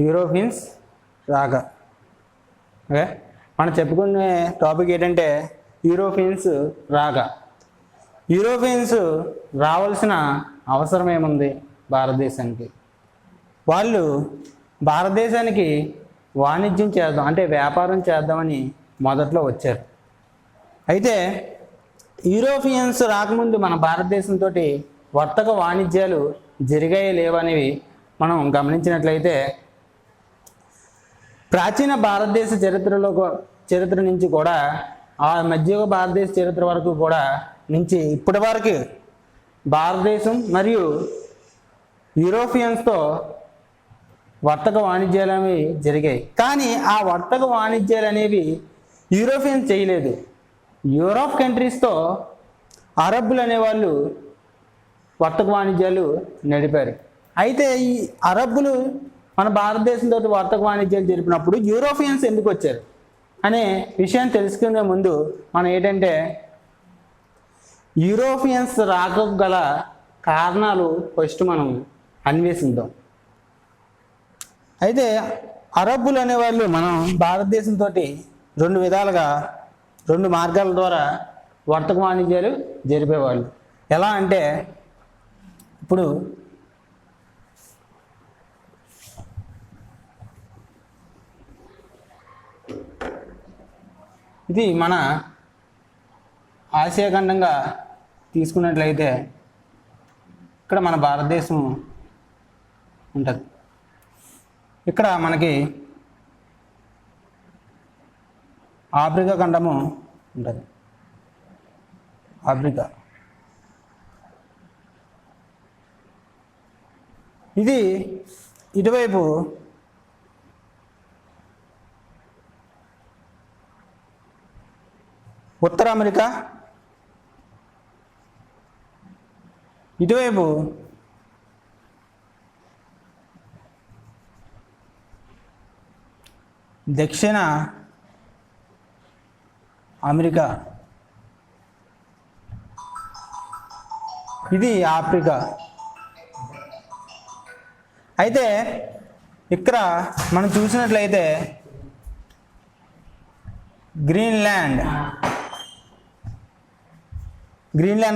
Europeans రాక. Okay, మనం చెప్పుకునే టాపిక్ ఏంటంటే యూరోపియన్స్ రాక. యూరోపియన్స్ రావాల్సిన అవసరం ఏముంది భారతదేశానికి? వాళ్ళు భారతదేశానికి వాణిజ్యం చేద్దాం అంటే వ్యాపారం చేద్దామని మొదట్లో వచ్చారు. అయితే యూరోపియన్స్ రాకముందు మన భారతదేశంతో వర్తక వాణిజ్యాలు జరిగాయి లేవనేవి మనం గమనించినట్లయితే ప్రాచీన భారతదేశ చరిత్ర నుంచి కూడా ఆ మధ్యయుగ భారతదేశ చరిత్ర వరకు కూడా నుంచి ఇప్పటి వరకు భారతదేశం మరియు యూరోపియన్స్తో వర్తక వాణిజ్యాలు అనేవి జరిగాయి. కానీ ఆ వర్తక వాణిజ్యాలు అనేవి యూరోపియన్స్ చేయలేదు. యూరోప్ కంట్రీస్తో అరబ్బులు అనేవాళ్ళు వర్తక వాణిజ్యాలు నడిపారు. అయితే ఈ అరబ్బులు మన భారతదేశంతో వర్తక వాణిజ్యాలు జరిపినప్పుడు యూరోపియన్స్ ఎందుకు వచ్చారు అనే విషయాన్ని తెలుసుకునే ముందు మనం ఏంటంటే యూరోపియన్స్ రాక గల కారణాలు ఫస్ట్ మనం అన్వేషిద్దాం. అయితే అరబ్బులు అనేవాళ్ళు మనం భారతదేశంతో రెండు మార్గాల ద్వారా వర్తక వాణిజ్యాలు జరిపేవాళ్ళు. ఎలా అంటే ఇప్పుడు ఇది మన ఆసియా ఖండంగా తీసుకున్నట్లయితే ఇక్కడ మన భారతదేశం ఉంటుంది. ఇక్కడ మనకి ఆఫ్రికా ఖండము ఉంటుంది. ఆఫ్రికా ఇది ఇటువైపు ఉత్తర అమెరికా, ఇటువైపు దక్షిణ అమెరికా, ఇది ఆఫ్రికా. అయితే ఇక్కడ మనం చూసినట్లయితే గ్రీన్లాండ్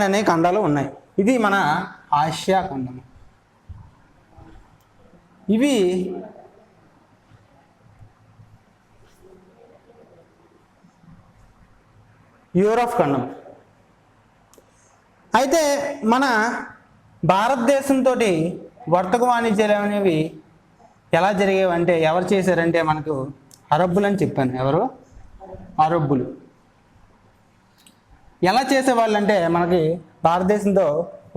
అనే ఖండాలు ఉన్నాయి. ఇది మన ఆసియా ఖండం. ఇవి యూరోప్ ఖండం. అయితే మన భారతదేశంతో వర్తక వాణిజ్యాలు అనేవి ఎలా జరిగేవంటే ఎవరు చేశారంటే మనకు అరబ్బులు అని చెప్పాను. ఎవరు? అరబ్బులు. ఎలా చేసేవాళ్ళు అంటే మనకి భారతదేశంతో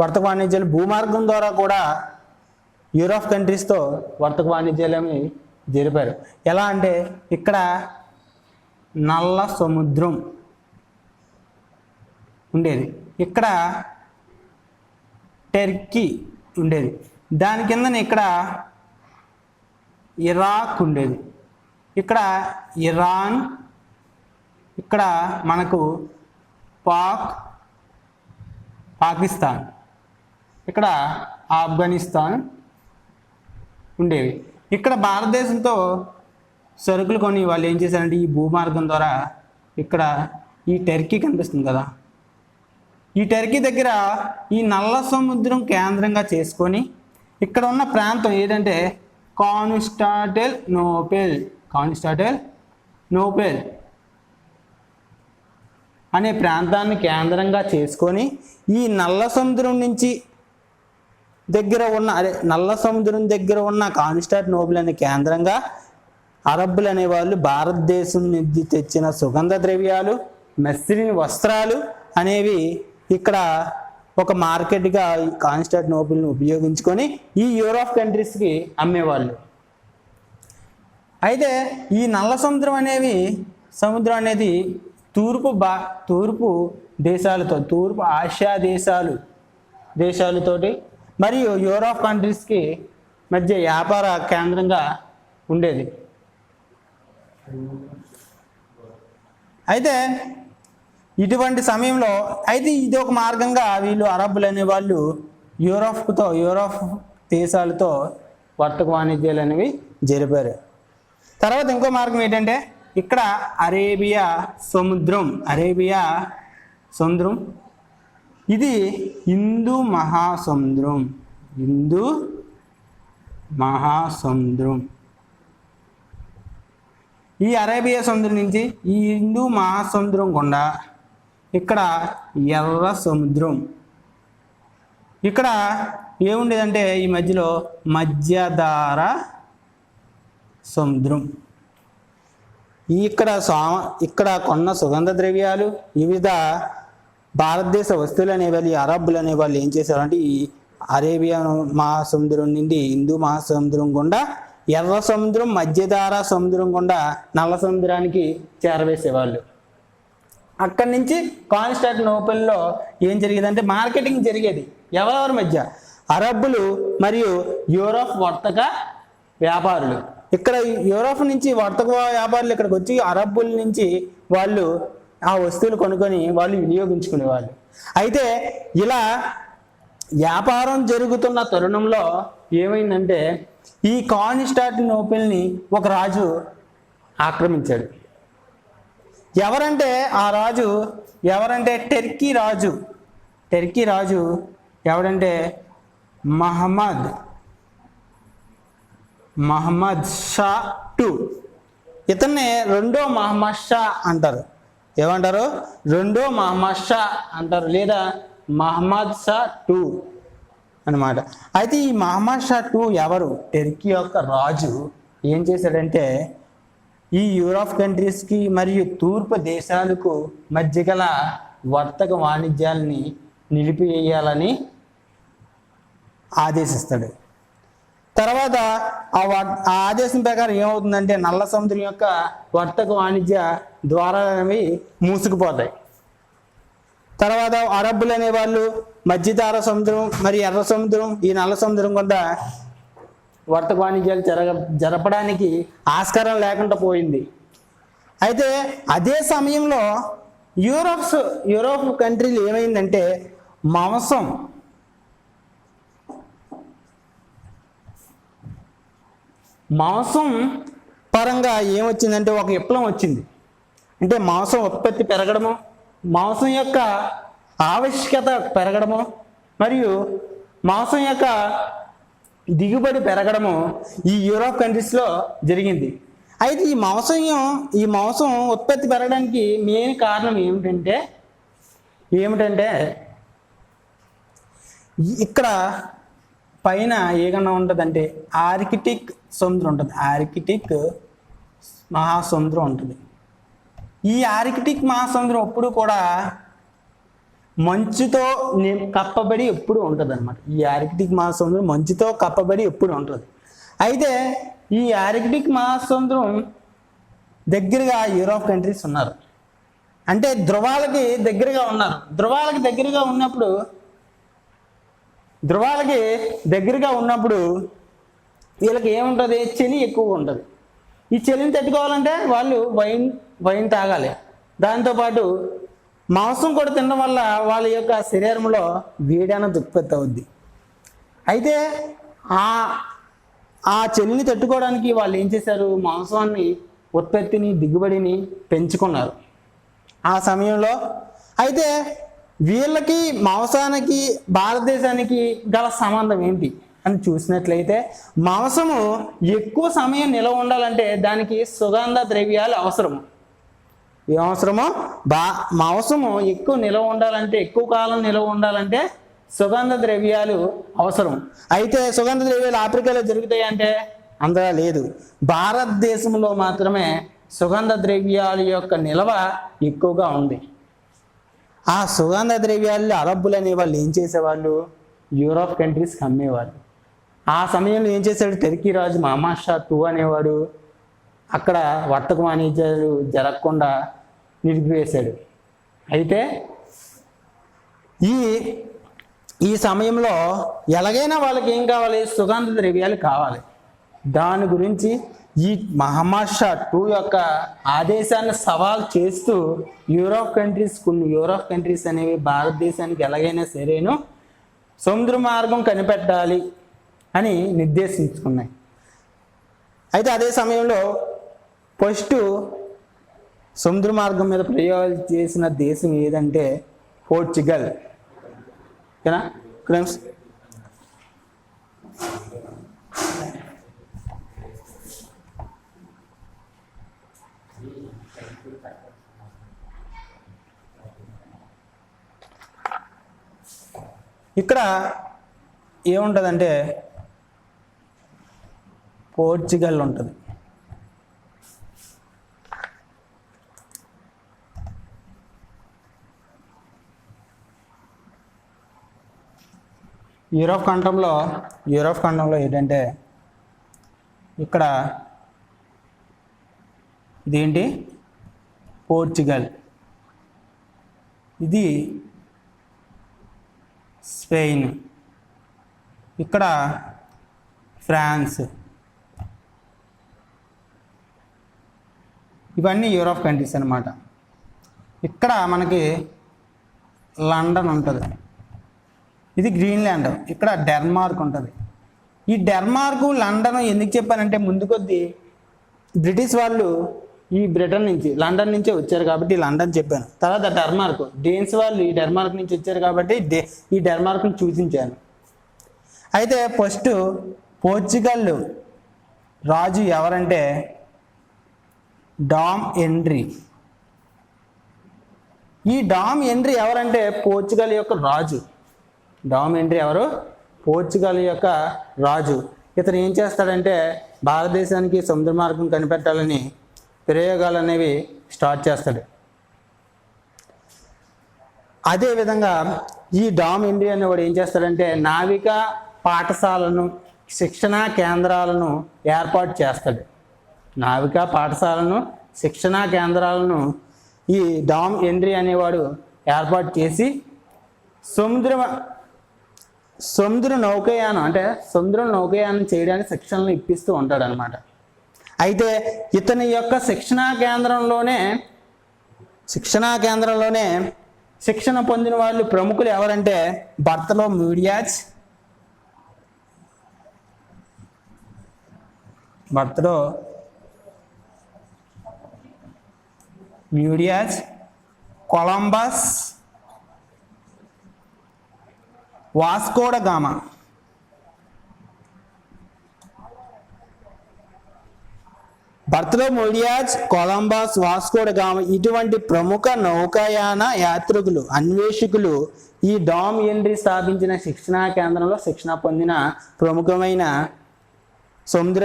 వర్తక వాణిజ్యాలు భూమార్గం ద్వారా కూడా యూరోప్ కంట్రీస్తో వర్తక వాణిజ్యాలు అనేవి జరిపారు. ఎలా అంటే ఇక్కడ నల్ల సముద్రం ఉండేది, ఇక్కడ టర్కీ ఉండేది, దాని కిందన ఇక్కడ ఇరాక్ ఉండేది, ఇక్కడ ఇరాన్, ఇక్కడ మనకు పాకిస్తాన్, ఇక్కడ ఆఫ్ఘనిస్తాన్ ఉండేవి. ఇక్కడ భారతదేశంతో సరుకులు కొని వాళ్ళు ఏం చేశారంటే ఈ భూమార్గం ద్వారా ఇక్కడ ఈ టర్కీ కనిపిస్తుంది కదా, ఈ టర్కీ దగ్గర ఈ నల్ల సముద్రం కేంద్రంగా చేసుకొని ఇక్కడ ఉన్న ప్రాంతం ఏదంటే కాన్స్టాంటినోపిల్ అనే ప్రాంతాన్ని కేంద్రంగా చేసుకొని ఈ నల్ల సముద్రం దగ్గర ఉన్న కాన్స్టాంటినోపిల్ అనే కేంద్రంగా అరబ్బులు అనేవాళ్ళు భారతదేశం నుంచి తెచ్చిన సుగంధ ద్రవ్యాలు, మెస్సిలిన్ వస్త్రాలు అనేవి ఇక్కడ ఒక మార్కెట్గా ఈ కాన్స్టాంటినోపిల్ని ఉపయోగించుకొని ఈ యూరోప్ కంట్రీస్కి అమ్మేవాళ్ళు. అయితే ఈ నల్ల సముద్రం అనేది తూర్పు దేశాలతో, తూర్పు ఆసియా దేశాలతోటి మరియు యూరోప్ కంట్రీస్కి మధ్య వ్యాపార కేంద్రంగా ఉండేది. అయితే ఇటువంటి సమయంలో ఇది ఒక మార్గంగా వీళ్ళు అరబ్బులు అనేవాళ్ళు యూరోప్ దేశాలతో వర్తక వాణిజ్యాలు అనేవి జరిపారు. తర్వాత ఇంకో మార్గం ఏంటంటే ఇక్కడ అరేబియా సముద్రం ఇది హిందూ మహాసముద్రం. ఈ అరేబియా సముద్రం నుంచి ఈ హిందూ మహాసముద్రం గుండా ఇక్కడ ఎర్ర సముద్రం, ఇక్కడ ఏముండేదంటే ఈ మధ్యలో మధ్యధరా సముద్రం. ఇక్కడ కొన్న సుగంధ ద్రవ్యాలు, వివిధ భారతదేశ వస్తువులు అనేవాళ్ళు, అరబ్బులు అనేవాళ్ళు ఏం చేశారంటే ఈ అరేబియా మహాసముద్రం నుండి హిందూ మహాసముద్రం గుండా ఎర్ర సముద్రం, మధ్యధరా సముద్రం గుండా నల్ల సముద్రానికి చేరవేసేవాళ్ళు. అక్కడి నుంచి కాన్స్టాంటినోపుల్లో ఏం జరిగేదంటే మార్కెటింగ్ జరిగేది. ఎవరెవరి మధ్య? అరబ్బులు మరియు యూరోప్ వర్తక వ్యాపారులు. ఇక్కడ యూరోప్ నుంచి వర్తక వ్యాపారులు ఇక్కడికి వచ్చి అరబ్బుల నుంచి వాళ్ళు ఆ వస్తువులు కొనుక్కొని వాళ్ళు వినియోగించుకునేవాళ్ళు. అయితే ఇలా వ్యాపారం జరుగుతున్న తరుణంలో ఏమైందంటే ఈ కాన్స్టాంటినోపుల్ని ఒక రాజు ఆక్రమించాడు. ఎవరంటే టర్కీ రాజు ఎవడంటే మహమ్మద్ షా II. ఇతన్ని రెండో మహమ్మద్ షా అంటారు. ఏమంటారు? రెండో మహమ్మద్ షా అంటారు, లేదా మహమ్మద్ షా II అన్నమాట. అయితే ఈ మహమ్మద్ షా II ఎవరు? టర్కీ యొక్క రాజు. ఏం చేశాడంటే ఈ యూరోప్ కంట్రీస్కి మరియు తూర్పు దేశాలకు మధ్య గల వర్తక వాణిజ్యాలని నిలిపివేయాలని ఆదేశిస్తాడు. తర్వాత ఆ ఆదేశం ప్రకారం ఏమవుతుందంటే నల్ల సముద్రం యొక్క వర్తక వాణిజ్య ద్వారాలు అనేవి మూసుకుపోతాయి. తర్వాత అరబ్బులు అనేవాళ్ళు మధ్యధరా సముద్రం మరియు ఎర్ర సముద్రం, ఈ నల్ల సముద్రం కొంత వర్తక వాణిజ్యాలు జరపడానికి ఆస్కారం లేకుండా పోయింది. అయితే అదే సమయంలో యూరోప్ కంట్రీలు ఏమైందంటే మాంసం పరంగా ఏమొచ్చిందంటే ఒక విప్లవం వచ్చింది. అంటే మాంసం ఉత్పత్తి పెరగడము, మాంసం యొక్క ఆవశ్యకత పెరగడము మరియు మాంసం యొక్క దిగుబడి పెరగడము ఈ యూరోప్ కంట్రీస్లో జరిగింది. అయితే ఈ మాంసం ఉత్పత్తి పెరగడానికి మెయిన్ కారణం ఏమిటంటే ఇక్కడ పైన ఏమన్నా ఉంటుందంటే ఆర్కిటిక్ సముద్రం ఉంటుంది, ఆర్కిటిక్ మహాసముద్రం ఉంటుంది. ఈ ఆర్కిటిక్ మహాసముద్రం ఎప్పుడు కూడా మంచుతో కప్పబడి ఎప్పుడు ఉంటుంది అనమాట. ఈ ఆర్కిటిక్ మహాసముద్రం మంచుతో కప్పబడి ఎప్పుడు ఉంటుంది. అయితే ఈ ఆర్కిటిక్ మహాసముద్రం దగ్గరగా యూరోప్ కంట్రీస్ ఉన్నారు, అంటే ధ్రువాలకి దగ్గరగా ఉన్నారు. ధ్రువాలకి దగ్గరగా ఉన్నప్పుడు వీళ్ళకి ఏముంటుంది? చలి ఎక్కువగా ఉంటుంది. ఈ చలిని తట్టుకోవాలంటే వాళ్ళు వైన్ తాగాలి. దాంతోపాటు మాంసం కూడా తినడం వల్ల వాళ్ళ యొక్క శరీరంలో వేడి అనేది ఉత్పత్తి అవుద్ది. అయితే ఆ చలిని తట్టుకోవడానికి వాళ్ళు ఏం చేశారు? మాంసాన్ని ఉత్పత్తిని, దిగుబడిని పెంచుకున్నారు ఆ సమయంలో. అయితే వీళ్ళకి మాంసానికి భారతదేశానికి గల సంబంధం ఏంటి అని చూసినట్లయితే మాంసము ఎక్కువ సమయం నిలవ ఉండాలంటే దానికి సుగంధ ద్రవ్యాలు అవసరము. ఏమవసరమో? మాంసము ఎక్కువ నిలవ ఉండాలంటే, ఎక్కువ కాలం నిలవ ఉండాలంటే సుగంధ ద్రవ్యాలు అవసరం. అయితే సుగంధ ద్రవ్యాలు ఆఫ్రికాలో జరుగుతాయి అంటే అంతగా లేదు. భారతదేశంలో మాత్రమే సుగంధ ద్రవ్యాల యొక్క నిల్వ ఎక్కువగా ఉంది. ఆ సుగంధ ద్రవ్యాలు అరబ్బులు అనేవాళ్ళు ఏం చేసేవాళ్ళు? యూరోప్ కంట్రీస్కి అమ్మేవాళ్ళు. ఆ సమయంలో ఏం చేశాడు? టర్కీ రాజు మహమ్మద్ షా II అనేవాడు అక్కడ వర్తక వాణిజ్యాలు జరగకుండా నిలిపివేశాడు. అయితే ఈ సమయంలో ఎలాగైనా వాళ్ళకి ఏం కావాలి? సుగంధ ద్రవ్యాలు కావాలి. దాని గురించి ఈ మహమ్మద్ షా II యొక్క ఆదేశాన్ని సవాల్ చేస్తూ కొన్ని యూరోప్ కంట్రీస్ అనేవి భారతదేశానికి ఎలాగైనా సరేను సముద్ర మార్గం కనిపెట్టాలి అని నిర్దేశించుకున్నాయి. అయితే అదే సమయంలో ఫస్ట్ సముద్ర మార్గం మీద ప్రయోగాలు చేసిన దేశం ఏదంటే పోర్చుగల్. ఓకేనా ఫ్రెండ్స్? ఇక్కడ ఏముంటుందంటే పోర్చుగల్ ఉంటుంది. యూరోప్ ఖండంలో ఏంటంటే ఇక్కడ ఇదేంటి పోర్చుగల్, ఇది స్పెయిన్, ఇక్కడ ఫ్రాన్స్, ఇవన్నీ యూరోప్ కంట్రీస్ అన్నమాట. ఇక్కడ మనకి లండన్ ఉంటుంది, ఇది గ్రీన్లాండ్, ఇక్కడ డెన్మార్క్ ఉంటుంది. ఈ డెన్మార్క్ లండన్ ఎందుకు చెప్పానంటే ముందు కొద్దీ బ్రిటిష్ వాళ్ళు ఈ బ్రిటన్ నుంచి లండన్ నుంచే వచ్చారు కాబట్టి లండన్ చెప్పాను. తర్వాత డెన్మార్క్, డేన్స్ వాళ్ళు ఈ డెన్మార్క్ నుంచి వచ్చారు కాబట్టి ఈ డెన్మార్క్ని సూచించాను. అయితే ఫస్ట్ పోర్చుగల్ రాజు ఎవరంటే డామ్ హెన్రీ. ఈ డామ్ హెన్రీ ఎవరంటే పోర్చుగల్ యొక్క రాజు. డామ్ హెన్రీ ఎవరు? పోర్చుగల్ యొక్క రాజు. ఇతను ఏం చేస్తాడంటే భారతదేశానికి సముద్ర మార్గం కనిపెట్టాలని ప్రయోగాలు అనేవి స్టార్ట్ చేస్తాడు. అదేవిధంగా ఈ డామ్ హెన్రీ అనేవాడు ఏం చేస్తాడంటే నావికా పాఠశాలను, శిక్షణా కేంద్రాలను ఏర్పాటు చేస్తాడు. నావికా పాఠశాలను, శిక్షణా కేంద్రాలను ఈ డామ్ హెన్రీ అనేవాడు ఏర్పాటు చేసి సముద్ర నౌకాయానం చేయడానికి శిక్షణలు ఇప్పిస్తూ ఉంటాడు అనమాట. అయితే ఇతని యొక్క శిక్షణా కేంద్రంలోనే శిక్షణ పొందిన వాళ్ళు ప్రముఖులు ఎవరంటే బర్తలోమ్యూడియాజ్, కొలంబస్, వాస్కో డ గామా. బర్తలోమ్యూడియాజ్, కొలంబస్, వాస్కో డ గామా ఇటువంటి ప్రముఖ నౌకాయాన యాత్రికులు, అన్వేషకులు ఈ డామ్ హెన్రీ స్థాపించిన శిక్షణా కేంద్రంలో శిక్షణ పొందిన ప్రముఖమైన సముద్ర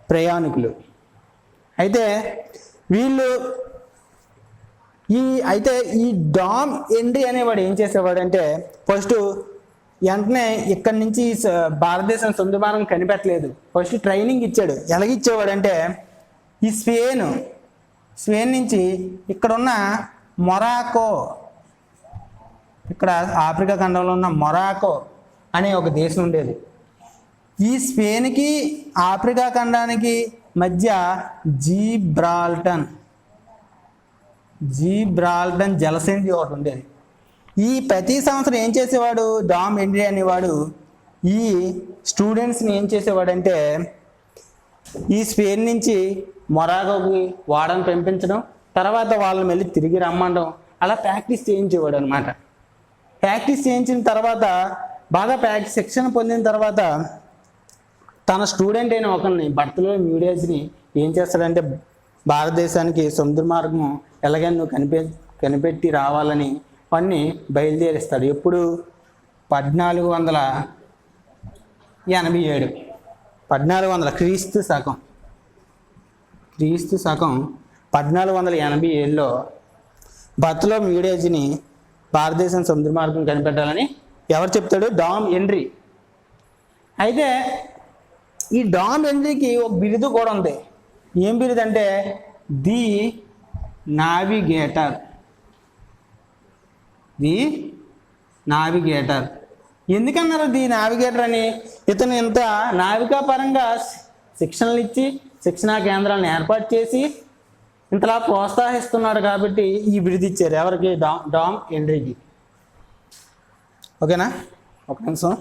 ప్రయాణికులు. అయితే ఈ డామ్ హెన్రీ అనేవాడు ఏం చేసేవాడంటే ఫస్ట్ వెంటనే ఇక్కడి నుంచి భారతదేశం సముద్ర మార్గం కనిపెట్టలేదు. ఫస్ట్ ట్రైనింగ్ ఇచ్చాడు. ఎలాగిచ్చేవాడంటే ఈ స్పెయిన్ నుంచి ఇక్కడున్న మొరాకో, ఇక్కడ ఆఫ్రికా ఖండంలో ఉన్న మొరాకో అనే ఒక దేశం ఉండేది. ఈ స్పెయిన్కి ఆఫ్రికా ఖండానికి మధ్య జీబ్రాల్టన్ జలసంధి ఒకటి ఉండేది. ఈ ప్రతి సంవత్సరం ఏం చేసేవాడు డామ్ హెన్రీ అనేవాడు ఈ స్టూడెంట్స్ని ఏం చేసేవాడంటే ఈ స్పెయిన్ నుంచి మొరాకోకి వాడని పంపించడం, తర్వాత వాళ్ళని మళ్ళీ తిరిగి రమ్మడం, అలా ప్రాక్టీస్ చేయించేవాడు అనమాట. ప్రాక్టీస్ చేయించిన తర్వాత బాగా శిక్షణ పొందిన తర్వాత తన స్టూడెంట్ అయిన ఒకరిని బర్తలోమ్యూడియాజ్ని ఏం చేస్తాడంటే భారతదేశానికి సముద్ర మార్గం ఎలాగైనా నువ్వు కనిపెట్టి రావాలని వాడిని బయలుదేరిస్తాడు. ఎప్పుడు 1487 క్రీస్తు శకం 1487లో బర్తలోమ్యూడియాజ్ని భారతదేశం సముద్ర మార్గం కనిపెట్టాలని ఎవరు చెప్తాడు? Dom Henry. అయితే ఈ డామ్ హెన్రీకి ఒక బిరుదు కూడా ఉంది. ఏం బిరుదు అంటే ది నావిగేటర్. ఎందుకన్నారు ది నావిగేటర్ అని? ఇతను ఇంత నావికా పరంగా శిక్షణలు ఇచ్చి శిక్షణా కేంద్రాలను ఏర్పాటు చేసి ఇంతలా ప్రోత్సహిస్తున్నాడు కాబట్టి ఈ బిరుదు ఇచ్చారు. ఎవరికి? డామ్ హెన్రీకి. ఓకేనా? ఒక నిమిషం.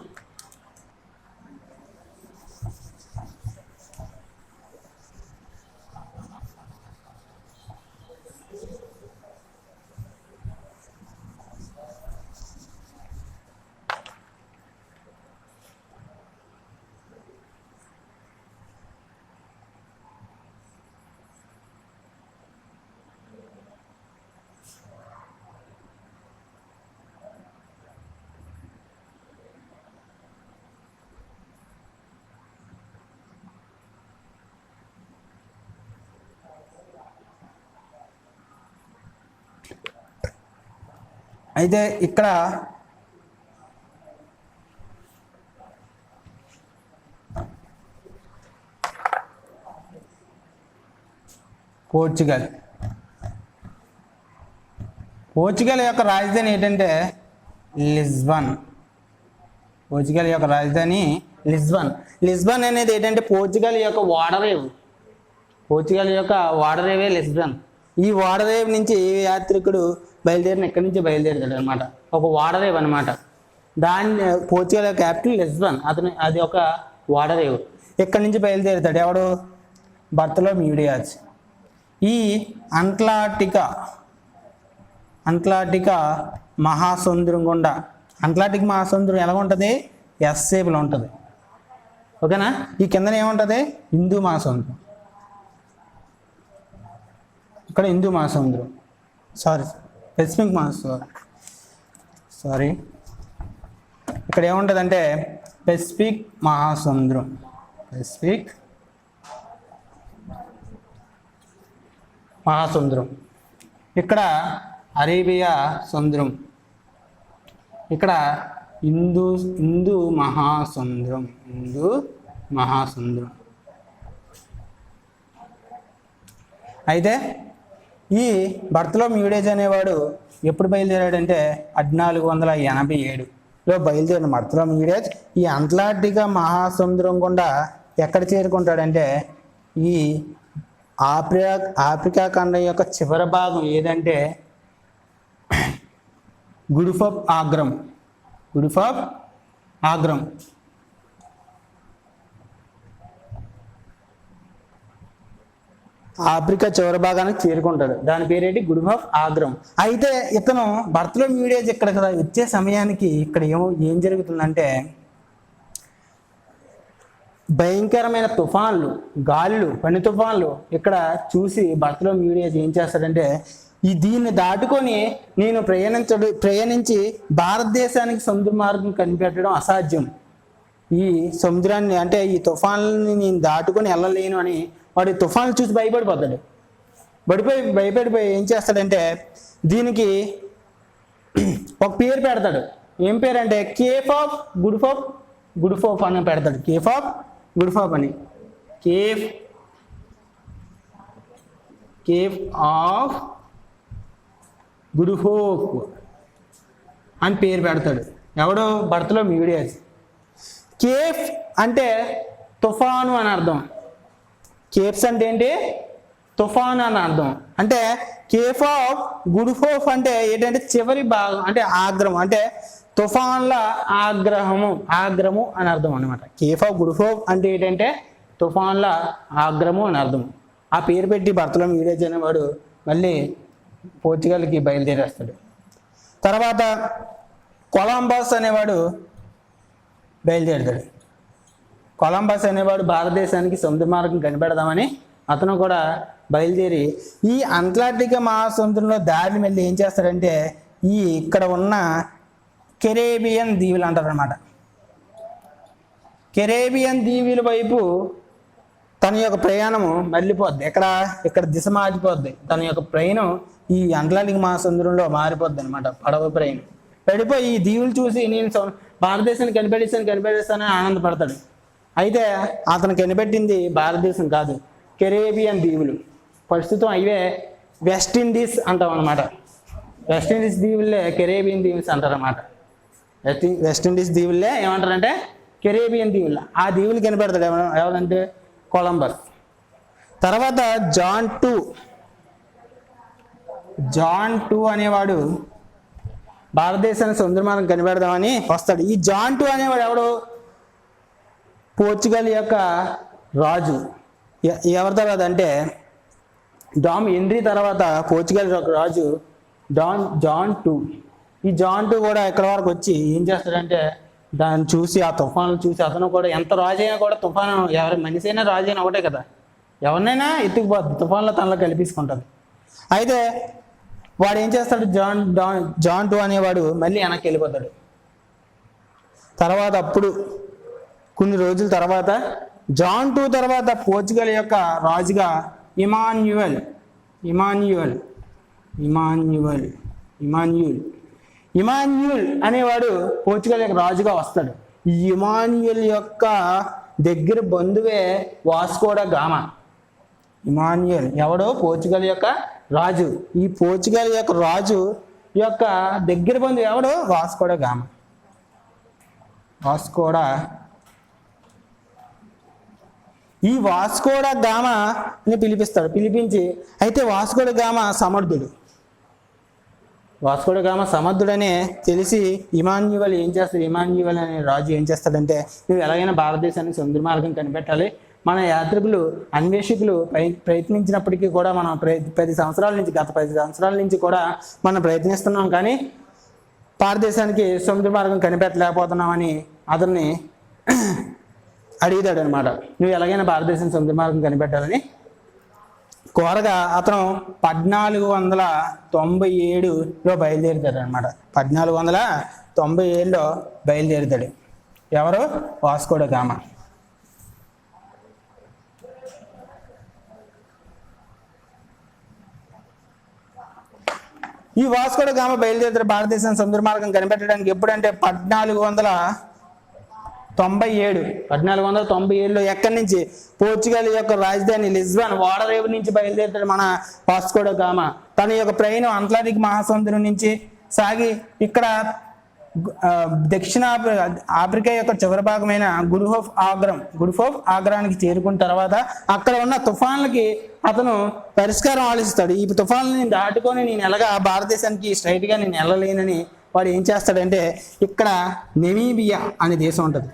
అయితే ఇక్కడ పోర్చుగల్ యొక్క రాజధాని ఏంటంటే లిస్బన్. పోర్చుగల్ యొక్క రాజధాని లిస్బన్ అనేది ఏంటంటే పోర్చుగల్ యొక్క ఓడరేవు. పోర్చుగల్ యొక్క ఓడరేవే లిస్బన్. ఈ ఓడరేవు నుంచి యాత్రికుడు ఇక్కడి నుంచి బయలుదేరుతాడు అనమాట. ఒక ఓడరేవు అనమాట. దాన్ని పోర్చుగల్ యొక్క క్యాపిటల్ లిస్బన్. అది ఒక ఓడరేవు. ఇక్కడి నుంచి బయలుదేరుతాడు ఎవడు? బర్తలోమియో డియాజ్. ఈ అట్లాంటికా మహాసముద్రం గుండా, అట్లాంటిక్ మహాసముద్రం ఎలా ఉంటుంది? ఎస్ షేప్లో ఉంటుంది. ఓకేనా? ఈ కిందన ఏముంటుంది? హిందూ మహాసముద్రం. ఇక్కడ హిందూ మహాసముద్రం, పెసిఫిక్ మహాసముద్రం. ఇక్కడ ఏముంటుంది అంటే పెసిఫిక్ మహాసముద్రం. ఇక్కడ అరేబియా సముద్రం. ఇక్కడ హిందూ మహాసముద్రం. అయితే ఈ బర్తలోమియో డియాజ్ అనేవాడు ఎప్పుడు బయలుదేరాడంటే 1487లో బయలుదేరిన బర్తలోమియో డియాజ్ ఈ అట్లాంటికా మహాసముద్రం గుండా ఎక్కడ చేరుకుంటాడంటే ఈ ఆఫ్రికా ఖండం యొక్క చివరి భాగం ఏదంటే గుల్ఫ్ ఆఫ్ ఆగ్రమ్. ఆఫ్రికా చివరి భాగానికి చేరుకుంటాడు. దాని పేరేంటి? గుల్ఫ్ ఆఫ్ ఆగ్రమ్. అయితే ఇతను బర్తలోమియో డియాజ్ ఇక్కడ వచ్చే సమయానికి ఇక్కడ ఏం జరుగుతుందంటే భయంకరమైన తుఫాన్లు, గాలులు, పని తుఫాన్లు ఇక్కడ చూసి బర్తలోమియో డియాజ్ ఏం చేస్తాడంటే దీన్ని దాటుకొని నేను ప్రయాణించి భారతదేశానికి సముద్ర మార్గం కనిపెట్టడం అసాధ్యం. ఈ సముద్రాన్ని అంటే ఈ తుఫాన్లని నేను దాటుకొని వెళ్ళలేను అని వాడు తుఫాన్లు చూసి భయపడిపోయి ఏం చేస్తాడంటే దీనికి ఒక పేరు పెడతాడు. ఏం పేరు అంటే కేఫ్ ఆఫ్ గుడ్ హోప్ అని పెడతాడు. కేఫ్ ఆఫ్ గుడ్ హోప్ అని. కేఫ్ ఆఫ్ గుడ్ హోప్ అని పేరు పెడతాడు. ఎవడు? బర్తలోమియో డియాజ్. కేఫ్ అంటే తుఫాను అని అర్థం. కేప్స్ అంటే ఏంటి? తుఫాను అని అర్థం. అంటే కేఫ్ ఆఫ్ గుడ్ హోప్ అంటే ఏంటంటే చివరి భాగం, అంటే ఆగ్రహం, అంటే తుఫాన్ల ఆగ్రహము అని అర్థం అనమాట. కేఫ్ ఆఫ్ గుడ్ హోప్ అంటే ఏంటంటే తుఫాన్ల ఆగ్రహము అని అర్థం. ఆ పేరు పెట్టి బర్తలోమియో డియాజ్ అనేవాడు మళ్ళీ పోర్చుగల్కి బయలుదేరేస్తాడు. తర్వాత కొలంబస్ అనేవాడు బయలుదేరుతాడు. కొలంబస్ అనేవాడు భారతదేశానికి సముద్ర మార్గం కనిపెడదామని అతను కూడా బయలుదేరి ఈ అట్లాంటికా మహాసముద్రంలో దారిని వెళ్ళి ఏం చేస్తాడంటే ఇక్కడ ఉన్న కెరేబియన్ దీవులు అంటారనమాట. కెరేబియన్ దీవుల వైపు తన యొక్క ప్రయాణము మళ్ళీపోద్ది. ఇక్కడ దిశ మారిపోద్ది. తన యొక్క ప్రయాణం ఈ అట్లాంటిక్ మహాసముద్రంలో మారిపోద్ది అనమాట. పడవ ప్రయాణం పడిపోయి ఈ దీవులు చూసి నేను భారతదేశాన్ని కనిపెట్టేస్తానని ఆనందపడతాడు. అయితే అతను కనిపెట్టింది భారతదేశం కాదు, కెరేబియన్ దీవులు. ప్రస్తుతం అవే వెస్ట్ ఇండీస్ అంటాం అనమాట. వెస్ట్ ఇండీస్ దీవులే కెరేబియన్ దీవుల్స్ అంటారన్నమాట. వెస్ట్ ఇండీస్ దీవులే ఏమంటారంటే కెరేబియన్ దీవులు. ఆ దీవులు కనిపెడతాడు ఎవరంటే కొలంబస్. తర్వాత జాన్ టూ అనేవాడు భారతదేశాన్ని సముద్ర మార్గం కనిపెడదామని వస్తాడు. ఈ జాన్ టూ అనేవాడు ఎవడు? పోర్చుగల్ యొక్క రాజు. ఎవరి తర్వాత అంటే డామ్ హెన్రీ తర్వాత పోర్చుగల్ యొక్క రాజు జాన్ టూ. ఈ జాన్ టూ కూడా ఇక్కడ వరకు వచ్చి ఏం చేస్తాడంటే దాన్ని చూసి ఆ తుఫాను చూసి అతను కూడా ఎంత రాజు అయినా కూడా తుఫాను ఎవరి మనిషి అయినా రాజు అయినా ఒకటే కదా, ఎవరినైనా ఎత్తుకుపోద్ది, తుఫాన్లో తనలో కలిపేసుకుంటుంది. అయితే వాడు ఏం చేస్తాడు? జాన్ టూ అనేవాడు మళ్ళీ వెనక్కి వెళ్ళిపోతాడు. తర్వాత అప్పుడు కొన్ని రోజుల తర్వాత జాన్ టూ తర్వాత పోర్చుగల్ యొక్క రాజుగా ఇమాన్యుయల్ ఇమాన్యుల్ అనేవాడు పోర్చుగల్ యొక్క రాజుగా వస్తాడు. ఈ ఇమాన్యుల్ యొక్క దగ్గర బంధువే వాస్కోడ గామా. ఇమాన్యుల్ ఎవడో పోర్చుగల్ యొక్క రాజు. ఈ పోర్చుగల్ యొక్క రాజు యొక్క దగ్గర బంధువు ఎవడు? వాస్కోడ గామా. వాస్కోడ ఈ వాస్కోడ గామా అని పిలిపిస్తాడు. పిలిపించి అయితే వాస్కోడ గామా సమర్థుడు. వాస్కోడ గామా సమర్థుడనే తెలిసి ఇమాన్యువల్ ఏం చేస్తాడు? ఇమాన్యువల్ అనే రాజు ఏం చేస్తాడంటే, నువ్వు ఎలాగైనా భారతదేశానికి సముద్ర మార్గం కనిపెట్టాలి. మన యాత్రికులు అన్వేషకులు ప్రయత్నించినప్పటికీ కూడా మనం 10 సంవత్సరాల నుంచి గత 10 సంవత్సరాల నుంచి కూడా మనం ప్రయత్నిస్తున్నాం, కానీ భారతదేశానికి సముద్ర మార్గం కనిపెట్టలేకపోతున్నామని అతన్ని అడుగుతాడు అనమాట. నువ్వు ఎలాగైనా భారతదేశం సముద్ర మార్గం కనిపెట్టాలని కోరగా అతను 1497లో బయలుదేరుతాడు అనమాట. 1497లో బయలుదేరుతాడు. ఎవరు? వాస్కోడ గామా. ఈ వాస్కోడ గామా బయలుదేరుతాడు భారతదేశం సముద్ర మార్గం కనిపెట్టడానికి. ఎప్పుడంటే 1497లో ఎక్కడి నుంచి? పోర్చుగల్ యొక్క రాజధాని లిస్బన్ ఓడరేవు నుంచి బయలుదేరుతాడు మన వాస్కోడ గామా. తన యొక్క ప్రయాణం అట్లాంటిక్ మహాసముద్రం నుంచి సాగి ఇక్కడ దక్షిణ ఆఫ్రికా యొక్క చివరి భాగమైన గుడ్ హోప్ ఆగ్రానికి చేరుకున్న తర్వాత అక్కడ ఉన్న తుఫాన్లకి అతను పరిష్కారం ఆలోచిస్తాడు. ఈ తుఫాన్లని దాటుకొని నేను ఎలాగా భారతదేశానికి స్ట్రైట్గా నేను వెళ్ళలేనని వాడు ఏం చేస్తాడంటే, ఇక్కడ నెమీబియా అనే దేశం ఉంటుంది.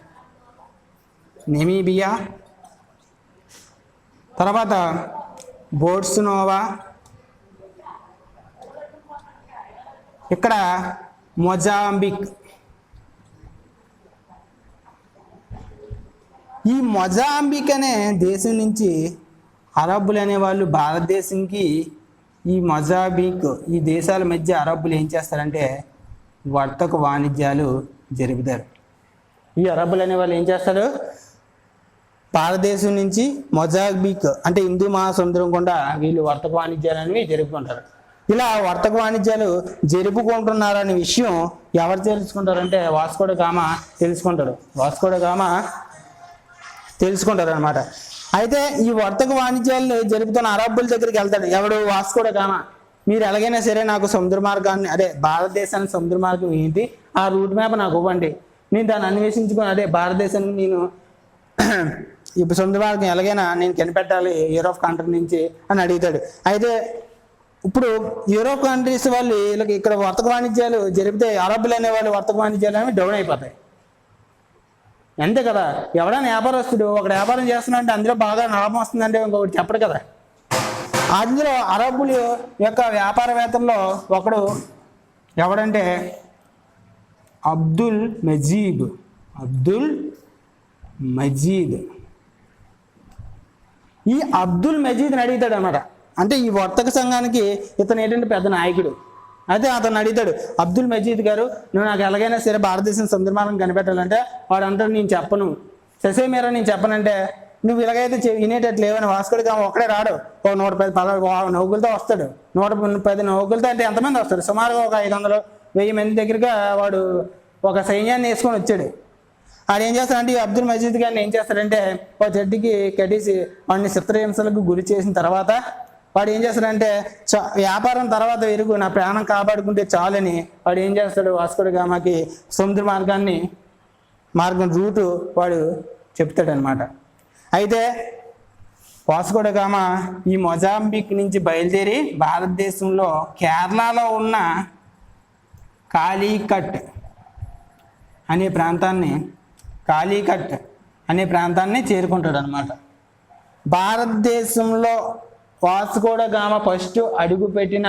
నెమీబియా తర్వాత బోట్స్వానా, ఇక్కడ మొజాంబిక్. ఈ మొజాంబిక్ అనే దేశం నుంచి అరబ్బులు అనేవాళ్ళు భారతదేశంకి ఈ మొజాంబిక్ ఈ దేశాల మధ్య అరబ్బులు ఏం చేస్తారంటే వర్తక వాణిజ్యాలు జరుపుతారు. ఈ అరబ్బులు అనేవాళ్ళు ఏం చేస్తారు? భారతదేశం నుంచి మొజాంబిక్ అంటే హిందూ మహాసముద్రం గుండా వీళ్ళు వర్తక వాణిజ్యాలు అనేవి జరుపుకుంటారు. ఇలా వర్తక వాణిజ్యాలు జరుపుకుంటున్నారనే విషయం ఎవరు తెలుసుకుంటారంటే వాస్కోడ గామా తెలుసుకుంటారు అనమాట. అయితే ఈ వర్తక వాణిజ్యాలను జరుపుతున్న అరబ్బుల దగ్గరికి వెళ్తాడు. ఎవడు? వాస్కోడ గామా. మీరు ఎలాగైనా సరే నాకు సముద్ర మార్గాన్ని భారతదేశానికి సముద్ర మార్గం ఏంటి, ఆ రూట్ మ్యాప్ నాకు ఇవ్వండి, నేను దాన్ని అన్వేషించుకొని భారతదేశానికి నేను ఇప్పుడు సముద్ర మార్గం ఎలాగైనా నేను కనిపెట్టాలి యూరోప్ కంట్రీ నుంచి అని అడుగుతాడు. అయితే ఇప్పుడు యూరోప్ కంట్రీస్ వాళ్ళు వీళ్ళకి ఇక్కడ వర్తక వాణిజ్యాలు జరిపితే అరబ్బులు అనేవాళ్ళు వర్తక వాణిజ్యాలు అనేవి డౌన్ అయిపోతాయి. అంతే కదా. ఎవడైనా వ్యాపారస్తుడు ఒకటి వ్యాపారం చేస్తున్నాడంటే అందులో బాగా లాభం వస్తుందంటే ఇంకొకటి చెప్పడు కదా. అందులో అరబ్బుల యొక్క వ్యాపారవేత్తల్లో ఒకడు ఎవడంటే అబ్దుల్ మజీద్. ఈ అబ్దుల్ మజీద్ని అడుగుతాడు అనమాట. అంటే ఈ వర్తక సంఘానికి ఇతను ఏంటంటే పెద్ద నాయకుడు. అయితే అతను అడుగుతాడు, అబ్దుల్ మజీద్ గారు నువ్వు నాకు ఎలాగైనా సరే భారతదేశం సముద్ర మార్గం కనిపెట్టాలంటే వాడు అంటాడు నేను చెప్పను, ససేమేరా నేను చెప్పనంటే నువ్వు ఇలాగైతే వినేటట్లు లేవని వాస్కోడ గామా ఒక్కడే రాడు. ఒక 110 నౌకలతో వస్తాడు. 110 నౌకలతో అంటే ఎంతమంది వస్తారు? సుమారుగా ఒక 500-1000 మంది దగ్గరగా వాడు ఒక సైన్యాన్ని వేసుకొని వచ్చాడు. వాడు ఏం చేస్తాడంటే ఈ అబ్దుల్ మజీద్ గారిని ఏం చేస్తాడంటే ఒక చెట్టుకి కట్టేసి వాడిని చిత్రహింసలకు గురి చేసిన తర్వాత వాడు ఏం చేస్తాడంటే వ్యాపారం తర్వాత ఎరుగు నా ప్రాణం కాపాడుకుంటే చాలని వాడు ఏం చేస్తాడు? వాస్కోడ గామాకి సముద్ర మార్గం రూటు వాడు చెప్తాడనమాట. అయితే వాస్కోడ గామా ఈ మొజాంబిక్ నుంచి బయలుదేరి భారతదేశంలో కేరళలో ఉన్న కాలికట్ అనే ప్రాంతాన్ని చేరుకుంటాడు అనమాట. భారతదేశంలో వాస్కోడ గామా ఫస్ట్ అడుగుపెట్టిన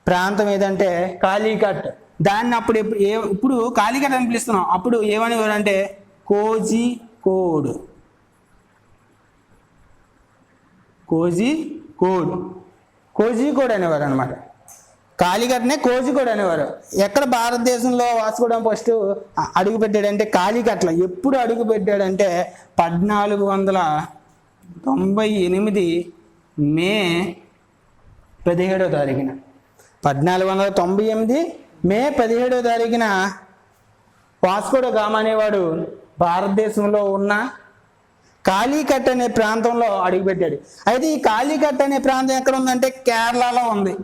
ప్రాంతం ఏదంటే కాలికట్. దాన్ని ఇప్పుడు కాలికట్ అని పిలుస్తున్నాం. అప్పుడు ఏమనేవారు అంటే కోజికోడ్ అనేవారు అనమాట. కాలికట్నే కోజికోడ్ అనేవారు. ఎక్కడ భారతదేశంలో వాస్కో డ గామా ఫస్ట్ అడుగు పెట్టాడంటే కాలికట్లో. ఎప్పుడు అడుగు పెట్టాడంటే 1498 మే 17వ తారీఖున. 1498 మే 17వ తారీఖున వాస్కోడ గామా అనేవాడు భారతదేశంలో ఉన్న కాళీకట్ అనే ప్రాంతంలో అడుగుపెట్టాడు. అయితే ఈ కాళీకట్ అనే ప్రాంతం ఎక్కడ ఉందంటే కేరళలో ఉంది.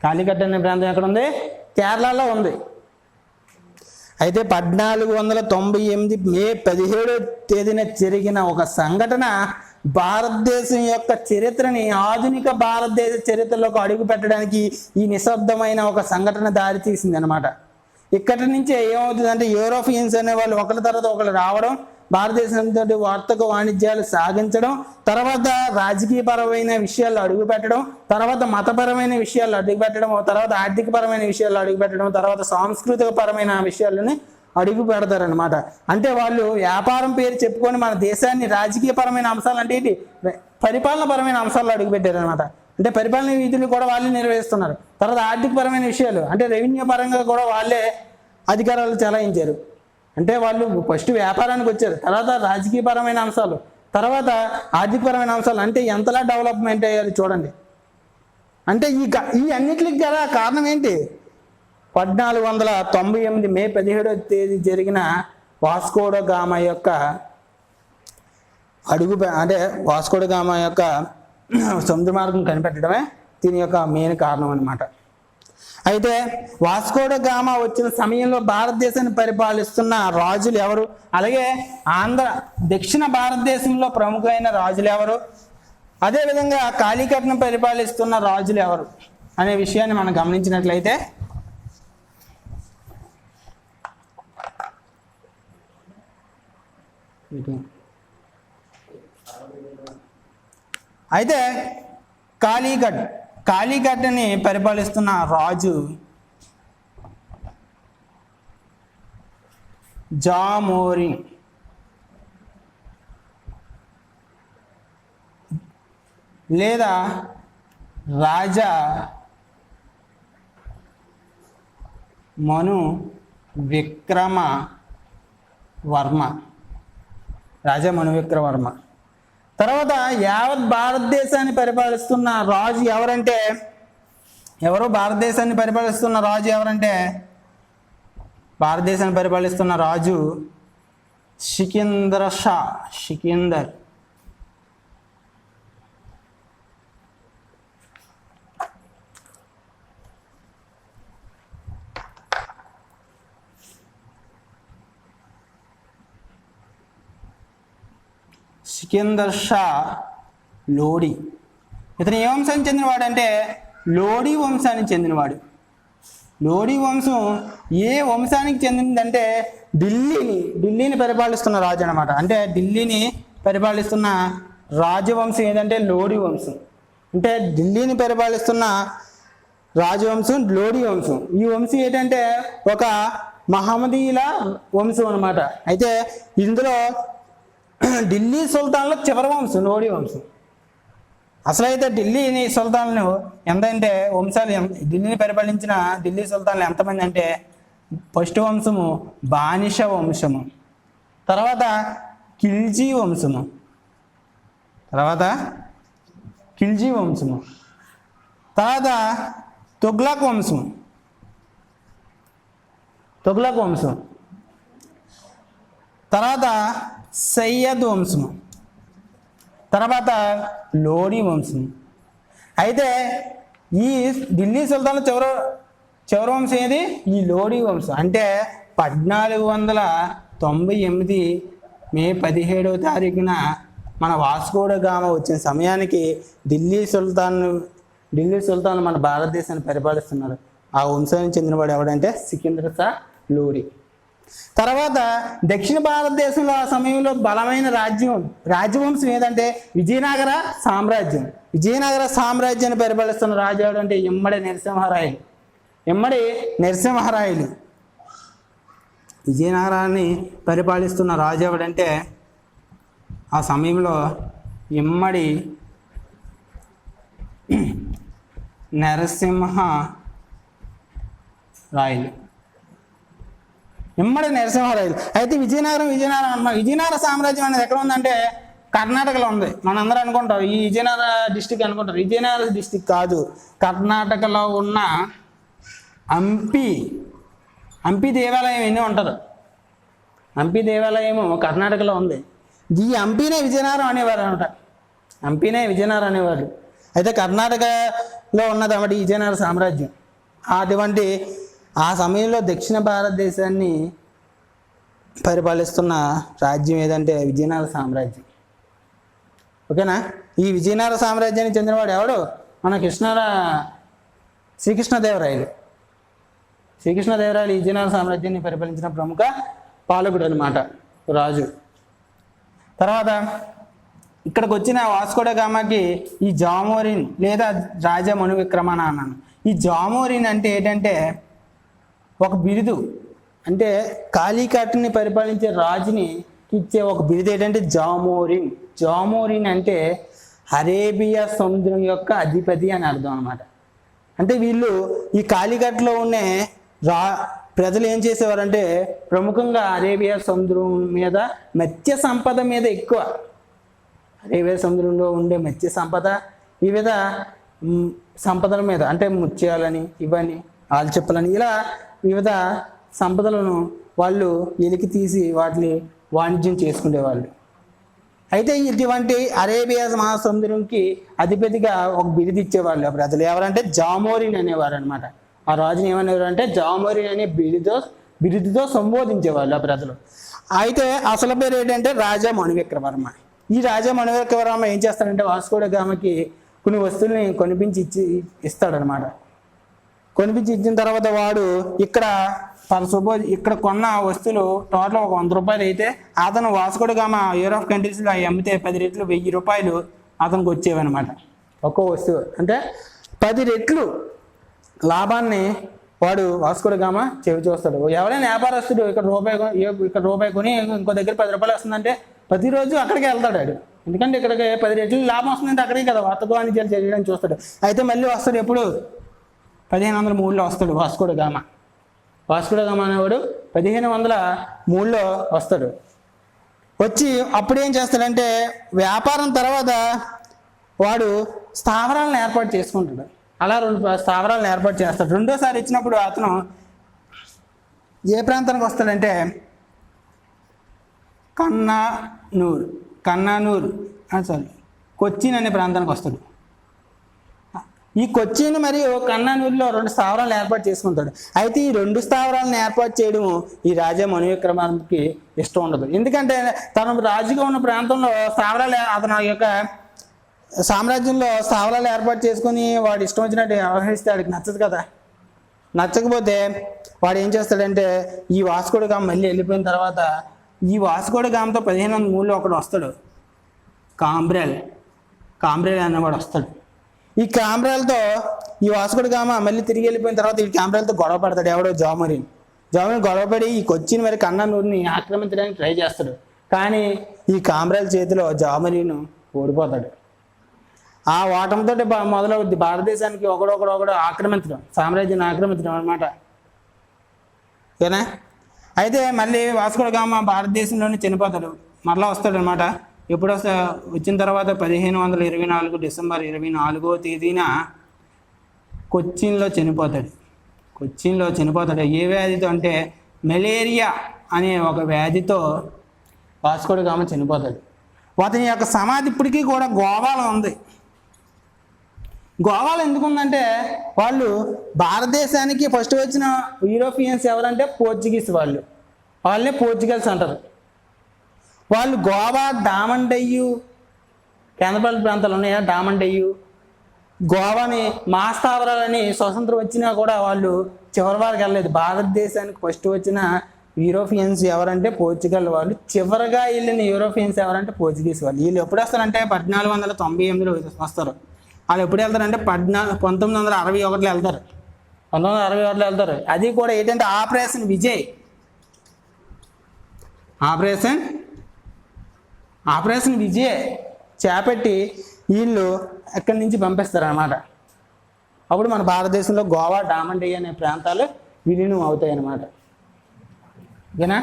కాళీకట్ అనే ప్రాంతం ఎక్కడ ఉంది? కేరళలో ఉంది. అయితే 1498 మే 17వ తేదీన జరిగిన ఒక సంఘటన భారతదేశం యొక్క చరిత్రని, ఆధునిక భారతదేశ చరిత్రలోకి అడుగు పెట్టడానికి ఈ నిశ్శబ్దమైన ఒక సంఘటన దారి తీసింది అనమాట. ఇక్కడి నుంచి ఏమవుతుందంటే యూరోపియన్స్ అనే వాళ్ళు ఒకరి తర్వాత ఒకరు రావడం, భారతదేశంతో వర్తక వాణిజ్యాలు సాగించడం, తర్వాత రాజకీయపరమైన విషయాలు అడుగుపెట్టడం, తర్వాత మతపరమైన విషయాలు అడుగుపెట్టడం, తర్వాత ఆర్థికపరమైన విషయాలు అడుగుపెట్టడం, తర్వాత సాంస్కృతిక పరమైన విషయాలని అడుగు పెడతారనమాట. అంటే వాళ్ళు వ్యాపారం పేరు చెప్పుకొని మన దేశాన్ని రాజకీయపరమైన అంశాలు అంటే ఏంటి, పరిపాలనపరమైన అంశాలు అడుగుపెట్టారనమాట. అంటే పరిపాలన విధులు కూడా వాళ్ళే నిర్వహిస్తున్నారు. తర్వాత ఆర్థికపరమైన విషయాలు అంటే రెవెన్యూ పరంగా కూడా వాళ్ళే అధికారాలు చెలాయించారు. అంటే వాళ్ళు ఫస్ట్ వ్యాపారానికి వచ్చారు, తర్వాత రాజకీయపరమైన అంశాలు, తర్వాత ఆర్థికపరమైన అంశాలు. అంటే ఎంతలా డెవలప్మెంట్ అయ్యారు చూడండి. అంటే ఈ అన్నిటికి గల కారణం ఏంటి? 1498 మే 17వ తేదీ జరిగిన వాస్కోడ గామా యొక్క వాస్కోడ గామా యొక్క సముద్ర మార్గం కనిపెట్టడమే దీని యొక్క మెయిన్ కారణం అన్నమాట. అయితే వాస్కోడ గామా వచ్చిన సమయంలో భారతదేశాన్ని పరిపాలిస్తున్న రాజులు ఎవరు, అలాగే దక్షిణ భారతదేశంలో ప్రముఖమైన రాజులు ఎవరు, అదేవిధంగా కాళీకట్ను పరిపాలిస్తున్న రాజులు ఎవరు అనే విషయాన్ని మనం గమనించినట్లయితే అయితే కాళీకట్ని పరిపాలిస్తున్న రాజు జామోరి లేదా రాజా మను విక్రమ వర్మ. తర్వాత యావత్ భారతదేశాన్ని పరిపాలిస్తున్న రాజు ఎవరంటే భారతదేశాన్ని పరిపాలిస్తున్న రాజు సికిందర్ షా. సికిందర్ షా లోడి. ఇతను ఏ వంశానికి చెందినవాడు అంటే లోడి వంశానికి చెందినవాడు. లోడి వంశం ఏ వంశానికి చెందిందంటే ఢిల్లీని పరిపాలిస్తున్న రాజు అనమాట. అంటే ఢిల్లీని పరిపాలిస్తున్న రాజవంశం ఏదంటే లోడి వంశం. అంటే ఢిల్లీని పరిపాలిస్తున్న రాజవంశం లోడి వంశం. ఈ వంశం ఏంటంటే ఒక మహమ్మదీయుల వంశం అనమాట. అయితే ఇందులో ఢిల్లీ సుల్తాన్లో చివరి వంశం లోడి వంశం. అసలైతే ఢిల్లీని సుల్తాన్లు ఎంతంటే ఢిల్లీని పరిపాలించిన ఢిల్లీ సుల్తాన్లు ఎంతమంది అంటే ఫస్ట్ వంశము బానిష వంశము, తర్వాత ఖిల్జీ వంశము, తర్వాత తుగ్లక్ వంశం, తర్వాత సయ్యద్ వంశం, తర్వాత లోడి వంశం. అయితే ఈ ఢిల్లీ సుల్తాన్ల చివరి వంశం ఏది? ఈ లోడి వంశం. అంటే 1498 మే 17వ తారీఖున మన వాస్కోడ గామా వచ్చిన సమయానికి ఢిల్లీ సుల్తాన్ మన భారతదేశాన్ని పరిపాలిస్తున్నారు. ఆ వంశానికి చెందినవాడు ఎవడంటే సికిందర్ షా లోడి. తర్వాత దక్షిణ భారతదేశంలో ఆ సమయంలో బలమైన రాజ్యవంశం ఏదంటే విజయనగర సామ్రాజ్యాన్ని పరిపాలిస్తున్న రాజు ఎవడంటే ఇమ్మడి నరసింహరాయలు. విజయనగరాన్ని పరిపాలిస్తున్న రాజు ఎవడంటే ఆ సమయంలో ఇమ్మడి నరసింహరాయలు. అయితే విజయనగర సామ్రాజ్యం అనేది ఎక్కడ ఉందంటే కర్ణాటకలో ఉంది. మనందరూ అనుకుంటాం ఈ విజయనగర డిస్టిక్ అనుకుంటారు. విజయనగర డిస్టిక్ కాదు, కర్ణాటకలో ఉన్న హంపి హంపి దేవాలయం ఎన్ని ఉంటారు. హంపి దేవాలయము కర్ణాటకలో ఉంది. ఈ హంపినే విజయనగరం అనేవారు అనమాట. హంపినే విజయనగరం అనేవారు. అయితే కర్ణాటకలో ఉన్నది అన్నమాట విజయనగర సామ్రాజ్యం. అటువంటి ఆ సమయంలో దక్షిణ భారతదేశాన్ని పరిపాలిస్తున్న రాజ్యం ఏదంటే విజయనగర సామ్రాజ్యం. ఓకేనా. ఈ విజయనగర సామ్రాజ్యానికి చెందినవాడు ఎవడు? మన శ్రీకృష్ణదేవరాయలు. శ్రీకృష్ణదేవరాయలు విజయనగర సామ్రాజ్యాన్ని పరిపాలించిన ప్రముఖ పాలకుడు అనమాట, రాజు. తర్వాత ఇక్కడికి వచ్చిన వాస్కోడ గామాకి ఈ జామోరిన్ లేదా రాజా మనువిక్రమణ అన్నాను. ఈ జామోరిన్ అంటే ఏంటంటే ఒక బిరుదు, అంటే కాళీకట్టుని పరిపాలించే రాజుని ఇచ్చే ఒక బిరుదు ఏంటంటే జామోరిన్. జామోరిన్ అంటే అరేబియా సముద్రం యొక్క అధిపతి అని అర్థం అనమాట. అంటే వీళ్ళు ఈ కాళీకట్టులో ఉండే ప్రజలు ఏం చేసేవారంటే ప్రముఖంగా అరేబియా సముద్రం మీద మత్స్య సంపద మీద ఎక్కువ, అరేబియా సముద్రంలో ఉండే మత్స్య సంపద, వివిధ సంపదల మీద, అంటే ముత్యాలని, ఇవన్నీ ఆల్చెప్పలని, ఇలా వివిధ సంపదలను వాళ్ళు వెలికి తీసి వాటిని వాణిజ్యం చేసుకునేవాళ్ళు. అయితే ఇటువంటి అరేబియా మహాసముద్రంకి అధిపతిగా ఒక బిరుదు ఇచ్చేవాళ్ళు ఆ ప్రజలు. ఎవరంటే జామోరిన్ అనేవారు అనమాట. ఆ రాజుని ఏమనేవారు అంటే జామోరిన్ అనే బిరుదుతో సంబోధించేవాళ్ళు ఆ ప్రజలు. అయితే అసలు పేరు ఏంటంటే రాజా మనువిక్రమవర్మ. ఈ రాజా మనువిక్రమవర్మ ఏం చేస్తాడంటే వాస్కోడ గామకి కొన్ని వస్తువుల్ని కొనిపించి ఇస్తాడనమాట. కొనిపించి ఇచ్చిన తర్వాత వాడు ఇక్కడ ఇక్కడ కొన్న వస్తువులు టోటల్ ఒక 100 రూపాయలు అయితే అతను వాస్కోడ గామ యూరోప్ కంట్రీస్లో అమ్మితే 10 రెట్లు 1000 రూపాయలు అతనికి వచ్చేవన్నమాట. ఒక్కో వస్తువు అంటే 10 రెట్లు లాభాన్ని వాడు వాస్కోడ గామ చెవి చూస్తాడు. ఎవరైనా వ్యాపారస్తుడు ఇక్కడ రూపాయి కొని ఇంకో దగ్గర 10 రూపాయలు వస్తుందంటే ప్రతిరోజు అక్కడికి వెళ్తాడు వాడు. ఎందుకంటే ఇక్కడికి 10 రెట్లు లాభం వస్తుందంటే అక్కడికి కదా వర్తక వాణిజ్యాలు చేయడానికి చూస్తాడు. అయితే మళ్ళీ వస్తాడు ఎప్పుడు 1503లో వస్తాడు వాస్కోడ గామ. వాస్కోడ గామ అనేవాడు 1503లో వస్తాడు. వచ్చి అప్పుడు ఏం చేస్తాడంటే వ్యాపారం తర్వాత వాడు స్థావరాలను ఏర్పాటు చేసుకుంటాడు. అలా 2 స్థావరాలను ఏర్పాటు చేస్తాడు. రెండోసారి ఇచ్చినప్పుడు అతను ఏ ప్రాంతానికి వస్తాడంటే కొచ్చిన్ అనే ప్రాంతానికి వస్తాడు. ఈ కొచ్చిన్ మరియు కన్నానూరులో 2 స్థావరాలను ఏర్పాటు చేసుకుంటాడు. అయితే ఈ 2 స్థావరాలను ఏర్పాటు చేయడం ఈ రాజా మనువిక్రమకి ఇష్టం ఉండదు. ఎందుకంటే తను రాజుగా ఉన్న ప్రాంతంలో అతని యొక్క సామ్రాజ్యంలో స్థావరాలు ఏర్పాటు చేసుకొని వాడు ఇష్టం వచ్చినట్టు వ్యవహరిస్తే వాడికి నచ్చదు కదా. నచ్చకపోతే వాడు ఏం చేస్తాడంటే ఈ వాస్కోడ గామ మళ్ళీ వెళ్ళిపోయిన తర్వాత ఈ వాస్కోడ గామతో 1503లో ఒకడు వస్తాడు, కాంబ్రేల్ అనేవాడు వస్తాడు. ఈ కాంబ్రాలతో ఈ వాస్కోడ గామ మళ్ళీ తిరిగి వెళ్ళిపోయిన తర్వాత ఈ కాంబ్రాలతో గొడవ పడతాడు. ఎవడో జామోరిన్ గొడవపడి ఈ కొచ్చిన్ మరి కన్నానూరుని ఆక్రమించడానికి ట్రై చేస్తాడు. కానీ ఈ కాంబ్రాల చేతిలో జామోరిన్ ఓడిపోతాడు. ఆ ఓటంతో మొదలవుద్ది భారతదేశానికి ఒకడొకడు ఆక్రమించడం, సామ్రాజ్యాన్ని ఆక్రమించడం అనమాట. ఓకేనా. అయితే మళ్ళీ వాస్కోడ గామ భారతదేశంలోనే చనిపోతాడు. మరలా వస్తాడు అనమాట. ఎప్పుడు వచ్చిన తర్వాత 1524 డిసెంబర్ 24వ తేదీన కొచ్చిన్లో చనిపోతాడు. ఏ వ్యాధితో అంటే మలేరియా అనే ఒక వ్యాధితో వాస్కోడ గామ చనిపోతాడు. అతని యొక్క సమాధి ఇప్పటికీ కూడా గోవాలో ఉంది. గోవాలో ఎందుకుందంటే వాళ్ళు భారతదేశానికి ఫస్ట్ వచ్చిన యూరోపియన్స్ ఎవరంటే పోర్చుగీస్. వాళ్ళే పోర్చుగల్స్ అంటారు. వాళ్ళు గోవా, డామండయ్యు, కేంద్రపాలిత ప్రాంతాలు ఉన్నాయా, డామండయ్యు, గోవాని మాస్థావరాలని స్వతంత్రం వచ్చినా కూడా వాళ్ళు చివరి వరకు వెళ్ళలేదు. భారతదేశానికి ఫస్ట్ వచ్చిన యూరోపియన్స్ ఎవరంటే పోర్చుగల్ వాళ్ళు. చివరిగా వెళ్ళిన యూరోపియన్స్ ఎవరంటే పోర్చుగీస్ వాళ్ళు. వీళ్ళు ఎప్పుడు వస్తారంటే 1498లో వస్తారు. వాళ్ళు ఎప్పుడు వెళ్తారంటే 1961లో వెళ్తారు. 1961లో వెళ్తారు. అది కూడా ఏంటంటే ఆపరేషన్ విజయ్ చేపట్టి వీళ్ళు ఎక్కడి నుంచి పంపిస్తారు అన్నమాట. అప్పుడు మన భారతదేశంలో గోవా, డామండయ్య అనే ప్రాంతాలు విలీనం అవుతాయి అన్నమాట. ఓకేనా.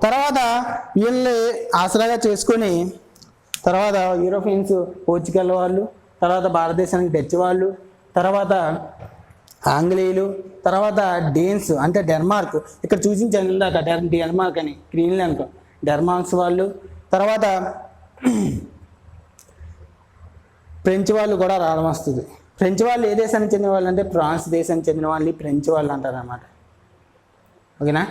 తర్వాత వీళ్ళు ఆసరాగా చేసుకొని తర్వాత యూరోపియన్స్, పోర్చుగల్ వాళ్ళు, తర్వాత భారతదేశానికి డచ్ వాళ్ళు, తర్వాత ఆంగ్లేయులు, తర్వాత డేన్స్ అంటే డెన్మార్క్, ఇక్కడ చూసించాను ఇందాక డెన్మార్క్ అని, గ్రీన్లాండ్ డెన్మార్క్స్ వాళ్ళు, తర్వాత ఫ్రెంచ్ వాళ్ళు కూడా రావడం వస్తుంది. ఫ్రెంచ్ వాళ్ళు ఏ దేశానికి చెందిన వాళ్ళు అంటే ఫ్రాన్స్ దేశానికి చెందిన వాళ్ళు ఫ్రెంచ్ వాళ్ళు అంటారు అన్నమాట. ఓకేనా.